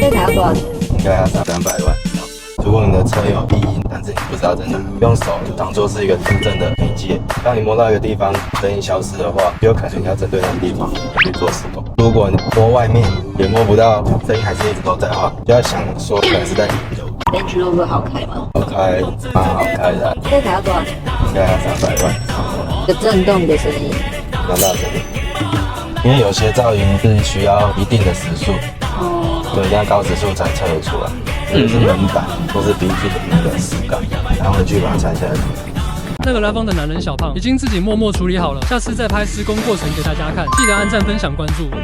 这台要多少钱？应该要300万。如果你的车有异音，但是你不知道在哪，用手当做是一个听证的媒介。当你摸到一个地方声音消失的话，就有可能你要针对那个地方去做施工。如果你摸外面也摸不到，声音还是一直都在的话，就要想说可能是在引流。Range Rover 好开吗？好开，蛮好开的。这台要多少钱？应该要300万。有震动的声音。蛮大声的，因为有些噪音是需要一定的时速。对，要高时速才测得出来。这个是门板或是 B G 的那个实感，然后回去把它拆下来。那个拉风的男人小胖已经自己默默处理好了，下次再拍施工过程给大家看，记得按赞、分享、关注。